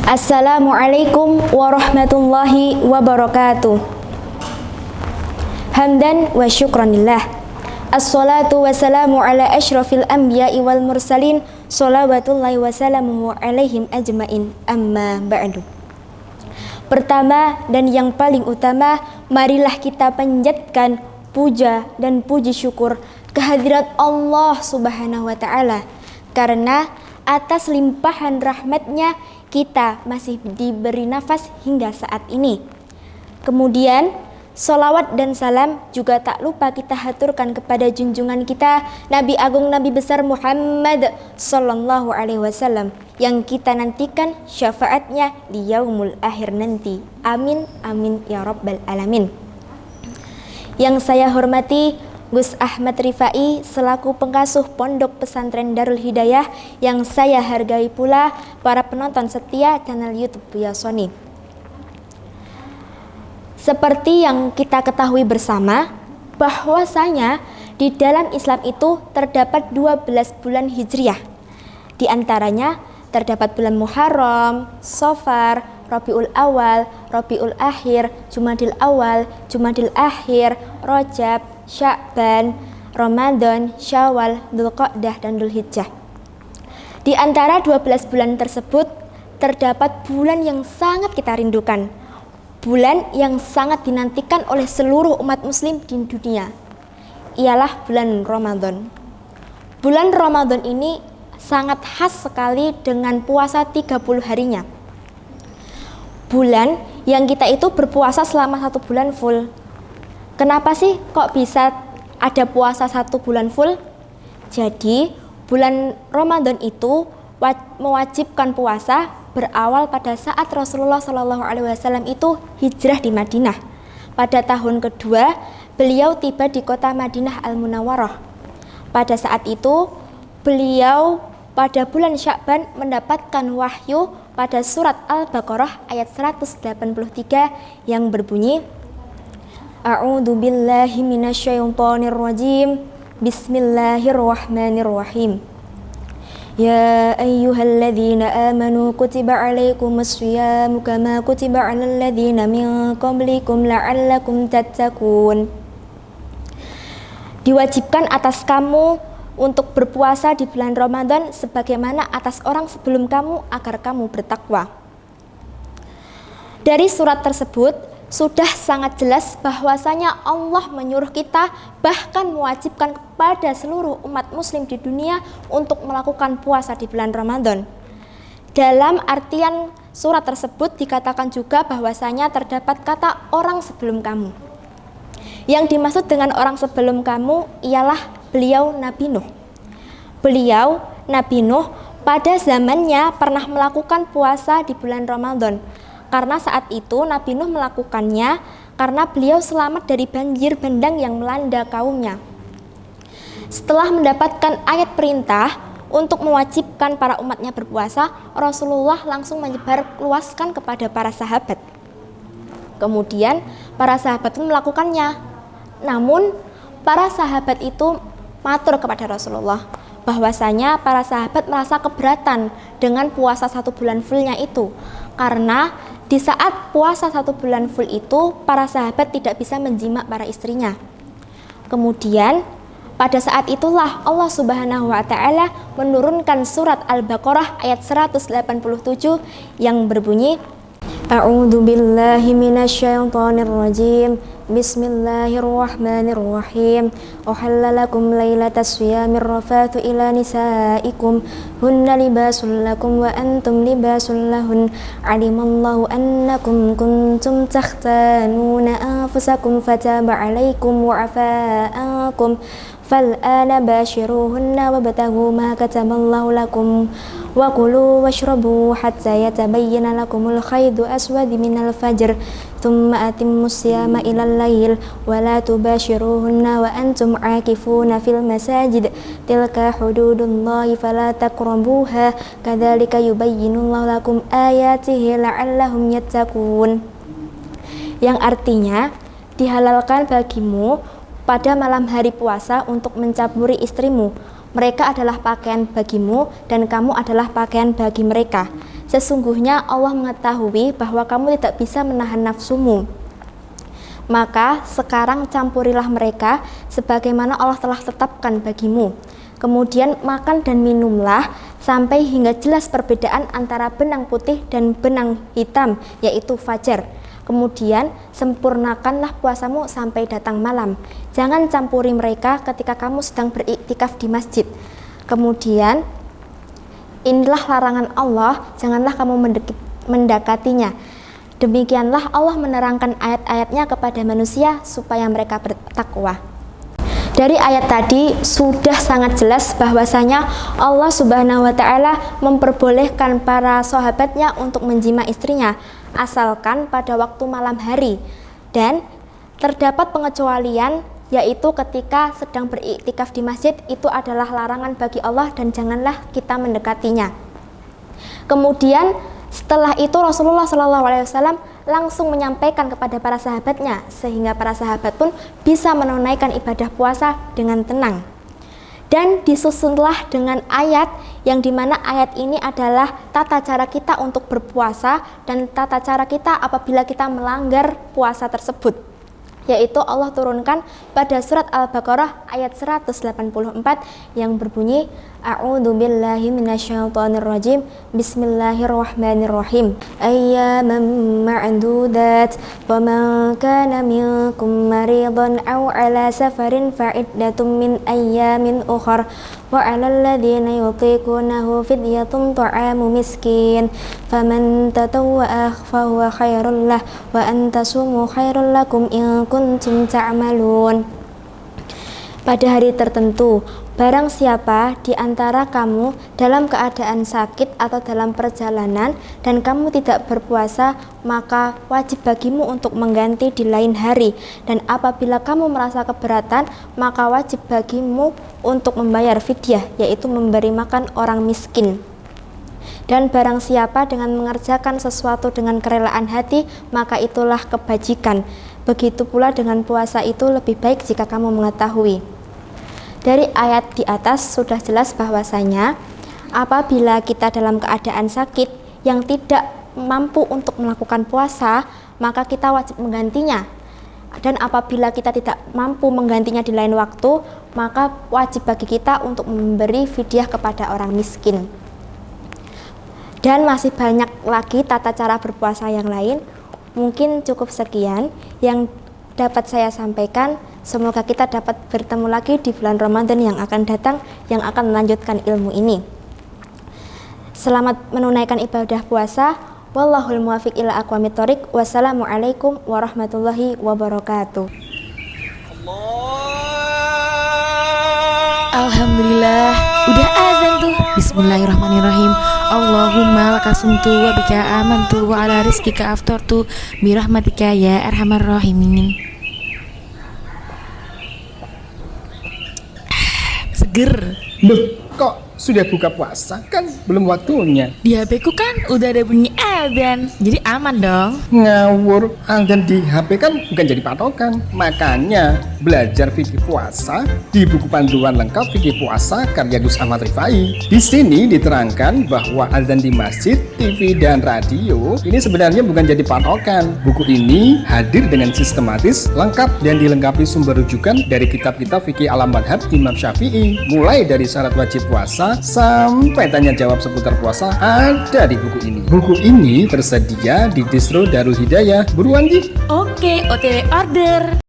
Assalamualaikum warahmatullahi wabarakatuh. Hamdan wa syukranillah. Assalatu wassalamu ala asyrafil anbiya'i wal mursalin. Salawatullahi wassalamuhu alaihim ajmain. Amma ba'du. Pertama dan yang paling utama, marilah kita panjatkan puja dan puji syukur kehadirat Allah Subhanahu wa ta'ala, karena atas limpahan rahmatnya kita masih diberi nafas hingga saat ini. Kemudian sholawat dan salam juga tak lupa kita haturkan kepada junjungan kita Nabi Agung Nabi Besar Muhammad Sallallahu Alaihi Wasallam yang kita nantikan syafaatnya di yaumul akhir nanti. Amin amin ya rabbal alamin. Yang saya hormati Gus Ahmad Rifai selaku pengasuh Pondok Pesantren Darul Hidayah, yang saya hargai pula para penonton setia channel YouTube Buya Sony. Seperti yang kita ketahui bersama, bahwasanya di dalam Islam itu terdapat 12 bulan Hijriah. Di antaranya terdapat bulan Muharram, Safar, Rabiul Awal, Rabiul Akhir, Jumadil Awal, Jumadil Akhir, Rajab, Sya'ban, Ramadan, Syawal, Dzulqa'dah, dan Dzulhijjah. Di antara 12 bulan tersebut terdapat bulan yang sangat kita rindukan, bulan yang sangat dinantikan oleh seluruh umat muslim di dunia, ialah bulan Ramadan. Bulan Ramadan ini sangat khas sekali dengan puasa 30 harinya. Bulan yang kita itu berpuasa selama 1 bulan full. Kenapa sih kok bisa ada puasa 1 bulan full? Jadi bulan Ramadan itu mewajibkan puasa berawal pada saat Rasulullah Shallallahu Alaihi Wasallam itu hijrah di Madinah. Pada tahun kedua beliau tiba di kota Madinah Al-Munawwarah. Pada saat itu beliau pada bulan Sya'ban mendapatkan wahyu pada surat Al-Baqarah ayat 183 yang berbunyi, A'udzu billahi minasyaitonir rajim. Bismillahirrahmanirrahim. Ya ayyuhalladzina amanu kutiba 'alaikumus syiyamu kama kutiba 'alal ladzina min qablikum la'allakum tattaqun. Diwajibkan atas kamu untuk berpuasa di bulan Ramadan sebagaimana atas orang sebelum kamu agar kamu bertakwa. Dari surat tersebut sudah sangat jelas bahwasanya Allah menyuruh kita, bahkan mewajibkan kepada seluruh umat muslim di dunia untuk melakukan puasa di bulan Ramadan. Dalam artian surat tersebut dikatakan juga bahwasanya terdapat kata orang sebelum kamu. Yang dimaksud dengan orang sebelum kamu ialah beliau Nabi Nuh. Beliau Nabi Nuh pada zamannya pernah melakukan puasa di bulan Ramadan. Karena saat itu Nabi Nuh melakukannya karena beliau selamat dari banjir bandang yang melanda kaumnya. Setelah mendapatkan ayat perintah untuk mewajibkan para umatnya berpuasa, Rasulullah langsung menyebarluaskan kepada para sahabat. Kemudian para sahabat itu melakukannya. Namun para sahabat itu matur kepada Rasulullah bahwasanya para sahabat merasa keberatan dengan puasa 1 bulan fullnya itu, karena di saat puasa 1 bulan full itu para sahabat tidak bisa menjima para istrinya. Kemudian pada saat itulah Allah Subhanahu wa ta'ala menurunkan surat Al-Baqarah ayat 187 yang berbunyi, A'udzu billahi minasyaitonir rajim. Bismillahirrahmanirrahim. Uhalla lakum lailatas shiyamir rafathu ila nisaikum hunna libasul lakum wa antum libasul lahun. Alimallahu annakum kuntum takhtanuna anfusakum fataba 'alaikum wa 'afa ankum. Fal'ana bashiruhunna wabtaghu ma kataballahu lakum wa kulu washrabu hatta yatabayyana lakumul khaydu aswad minal fajr thumma atimmus siyama ilal lail wa la tubashiruhunna wa antum aakifuna fil masajid tilka hududullahi fala taqrabuha kadzalika yubayyinullahu lakum ayatihi la'allahum yattaqun. Yang artinya dihalalkan bagimu pada malam hari puasa untuk mencaburi istrimu. Mereka adalah pakaian bagimu dan kamu adalah pakaian bagi mereka. Sesungguhnya Allah mengetahui bahwa kamu tidak bisa menahan nafsumu. Maka sekarang campurilah mereka sebagaimana Allah telah tetapkan bagimu. Kemudian makan dan minumlah sampai hingga jelas perbedaan antara benang putih dan benang hitam, yaitu fajar. Kemudian sempurnakanlah puasamu sampai datang malam. Jangan campuri mereka ketika kamu sedang beriktikaf di masjid. Kemudian inilah larangan Allah, janganlah kamu mendekatinya. Demikianlah Allah menerangkan ayat-ayatnya kepada manusia supaya mereka bertakwa. Dari ayat tadi sudah sangat jelas bahwasanya Allah Subhanahu wa Ta'ala memperbolehkan para sahabatnya untuk menjima istrinya asalkan pada waktu malam hari, dan terdapat pengecualian yaitu ketika sedang beriktikaf di masjid, itu adalah larangan bagi Allah dan janganlah kita mendekatinya. Kemudian setelah itu Rasulullah SAW langsung menyampaikan kepada para sahabatnya sehingga para sahabat pun bisa menunaikan ibadah puasa dengan tenang. Dan disusunlah dengan ayat yang dimana ayat ini adalah tata cara kita untuk berpuasa dan tata cara kita apabila kita melanggar puasa tersebut, yaitu Allah turunkan pada surat Al-Baqarah ayat 184 yang berbunyi A'udzu billahi minasyaitonir rajim. Bismillahirrahmanirrahim. Ayyaman ma'dudat wa man kana minkum maridan aw ala safarin fa'iddatun min ayyamin ukhra wa 'alal ladzina yutiqunahu fidyatun ta'amu miskin faman tatawwa'a fa huwa khairul lah wa an tasumu khairul lakum in kuntum ta'malun. Pada hari tertentu, barang siapa di antara kamu dalam keadaan sakit atau dalam perjalanan dan kamu tidak berpuasa, maka wajib bagimu untuk mengganti di lain hari. Dan apabila kamu merasa keberatan, maka wajib bagimu untuk membayar fidyah, yaitu memberi makan orang miskin. Dan barang siapa dengan mengerjakan sesuatu dengan kerelaan hati, maka itulah kebajikan. Begitu pula dengan puasa itu lebih baik jika kamu mengetahui. Dari ayat di atas sudah jelas bahwasanya apabila kita dalam keadaan sakit yang tidak mampu untuk melakukan puasa, maka kita wajib menggantinya. Dan apabila kita tidak mampu menggantinya di lain waktu, maka wajib bagi kita untuk memberi fidyah kepada orang miskin. Dan masih banyak lagi tata cara berpuasa yang lain. Mungkin cukup sekian yang dapat saya sampaikan. Semoga kita dapat bertemu lagi di bulan Ramadan yang akan datang, yang akan melanjutkan ilmu ini. Selamat menunaikan ibadah puasa. Wallahul muwaffiq ila aqwamit thoriq. Wassalamualaikum warahmatullahi wabarakatuh. Alhamdulillah, udah azan tuh. Bismillahirrahmanirrahim. Allahumma lakasumtu wa bika amantu wa ala rizkika aftartu birahmatika ya arhamar rahimin. Seger. Loh, kok sudah buka puasa? Kan belum waktunya. Di HP ku kan udah ada bunyi adzan, jadi aman dong. Ngawur, adzan di HP kan bukan jadi patokan. Makanya belajar fikih puasa di buku panduan lengkap fikih puasa karya Gus Ahmad Rifai. Di sini diterangkan bahwa adzan di masjid, TV dan radio ini sebenarnya bukan jadi patokan. Buku ini hadir dengan sistematis, lengkap dan dilengkapi sumber rujukan dari kitab-kitab fikih alam madhab Imam Syafi'i. Mulai dari syarat wajib puasa sampai tanya jawab seputar puasa ada di buku ini. Buku ini tersedia di distro Darul Hidayah. Buruan di. Oke, OTW order.